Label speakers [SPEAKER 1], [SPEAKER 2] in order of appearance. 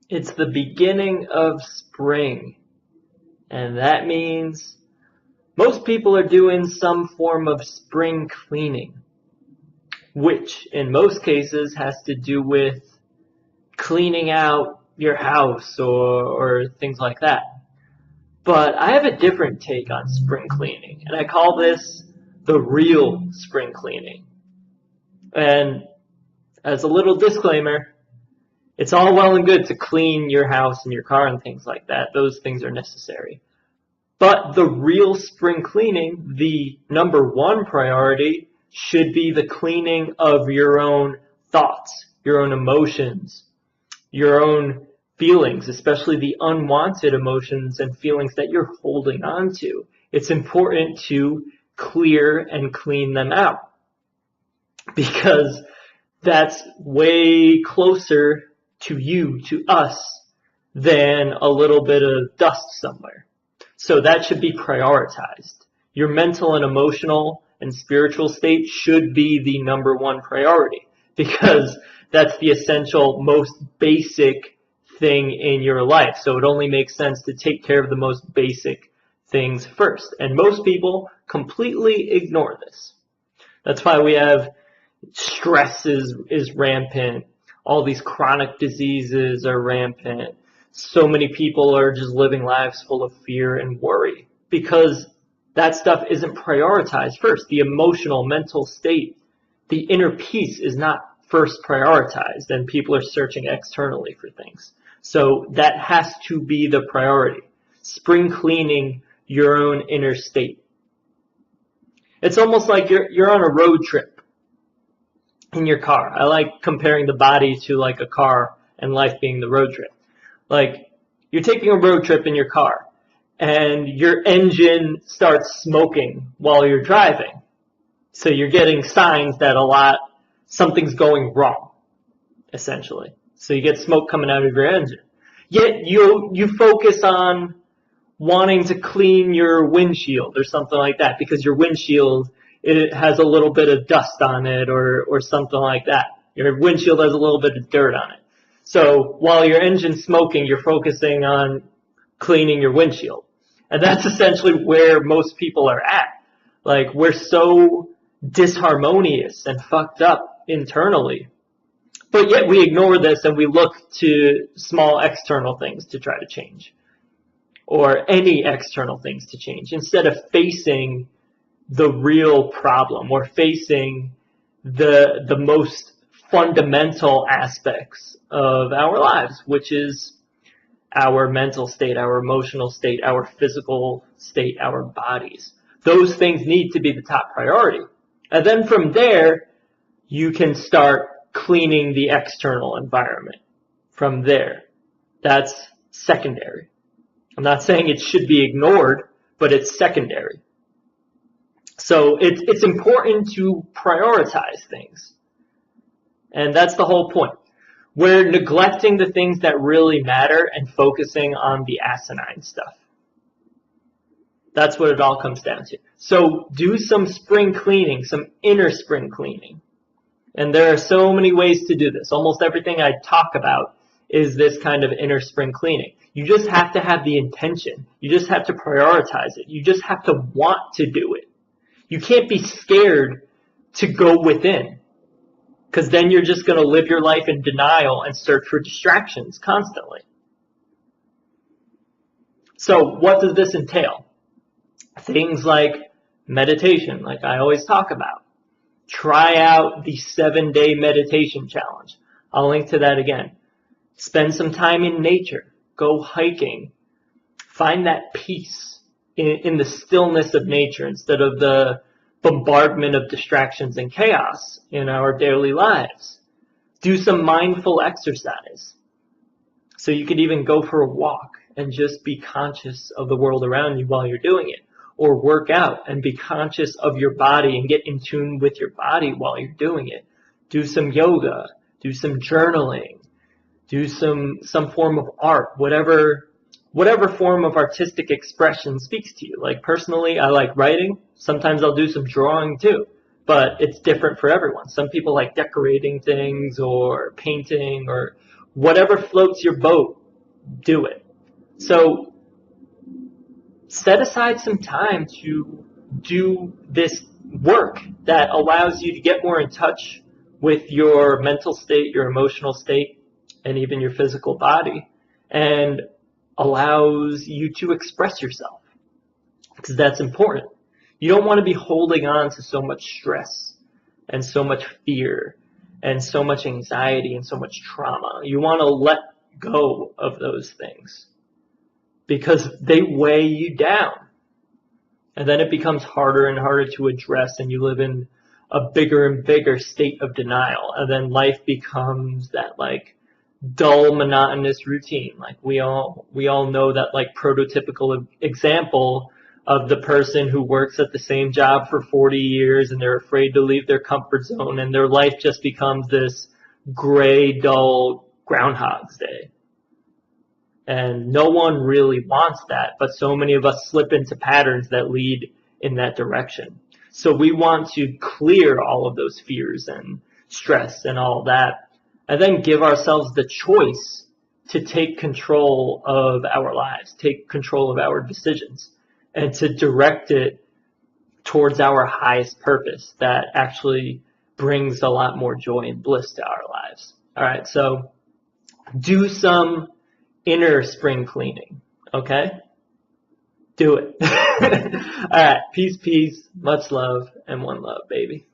[SPEAKER 1] It's the beginning of spring, and that means most people are doing some form of spring cleaning, which in most cases has to do with cleaning out your house or things like that. But I have a different take on spring cleaning, and I call this the real spring cleaning. And as a little disclaimer, it's all well and good to clean your house and your car and things like that. Those things are necessary. But the real spring cleaning, the number one priority, should be the cleaning of your own thoughts, your own emotions, your own feelings, especially the unwanted emotions and feelings that you're holding on to. It's important to clear and clean them out because that's way closer to you, to us, than a little bit of dust somewhere. So that should be prioritized. Your mental and emotional and spiritual state should be the number one priority because that's the essential, most basic thing in your life. So it only makes sense to take care of the most basic things first. And most people completely ignore this. That's why we have stress is rampant. All these chronic diseases are rampant. So many people are just living lives full of fear and worry because that stuff isn't prioritized first. The emotional, mental state, the inner peace is not first prioritized, and people are searching externally for things. So that has to be the priority. Spring cleaning your own inner state. It's almost like you're on a road trip in your car. I like comparing the body to like a car and life being the road trip. Like you're taking a road trip in your car and your engine starts smoking while you're driving. So you're getting signs that something's going wrong, essentially. So you get smoke coming out of your engine. Yet you focus on wanting to clean your windshield or something like that because your windshield, it has a little bit of dust on it or something like that. Your windshield has a little bit of dirt on it. So while your engine's smoking, you're focusing on cleaning your windshield. And that's essentially where most people are at. Like we're so disharmonious and fucked up internally. But yet we ignore this and we look to small external things to try to change. Or any external things to change instead of facing the real problem or facing the most fundamental aspects of our lives, which is our mental state, our emotional state, our physical state, our bodies. Those things need to be the top priority. And then from there, you can start cleaning the external environment. From there, that's secondary. I'm not saying it should be ignored, but it's secondary. So it's important to prioritize things. And that's the whole point. We're neglecting the things that really matter and focusing on the asinine stuff. That's what it all comes down to. So do some spring cleaning, some inner spring cleaning. And there are so many ways to do this. Almost everything I talk about is this kind of inner spring cleaning. You just have to have the intention. You just have to prioritize it. You just have to want to do it. You can't be scared to go within, because then you're just going to live your life in denial and search for distractions constantly. So what does this entail? Things like meditation, like I always talk about. Try out the 7-day meditation challenge. I'll link to that again. Spend some time in nature. Go hiking. Find that peace in the stillness of nature instead of the bombardment of distractions and chaos in our daily lives. Do some mindful exercise. So you could even go for a walk and just be conscious of the world around you while you're doing it. Or work out and be conscious of your body and get in tune with your body while you're doing it. Do some yoga. Do some journaling. Do some form of art. Whatever form of artistic expression speaks to you. Like personally, I like writing. Sometimes I'll do some drawing too. But it's different for everyone. Some people like decorating things or painting or whatever floats your boat, do it. So set aside some time to do this work that allows you to get more in touch with your mental state, your emotional state, and even your physical body, and allows you to express yourself, because that's important. You don't want to be holding on to so much stress and so much fear and so much anxiety and so much trauma. You want to let go of those things because they weigh you down. And then it becomes harder and harder to address, and you live in a bigger and bigger state of denial. And then life becomes that like dull, monotonous routine. Like we all know that like prototypical example of the person who works at the same job for 40 years and they're afraid to leave their comfort zone, and their life just becomes this gray, dull Groundhog's Day. And no one really wants that, but so many of us slip into patterns that lead in that direction. So we want to clear all of those fears and stress and all that, and then give ourselves the choice to take control of our lives, take control of our decisions, and to direct it towards our highest purpose that actually brings a lot more joy and bliss to our lives. All right, so do some inner spring cleaning, okay? Do it. All right, peace, much love, and one love, baby.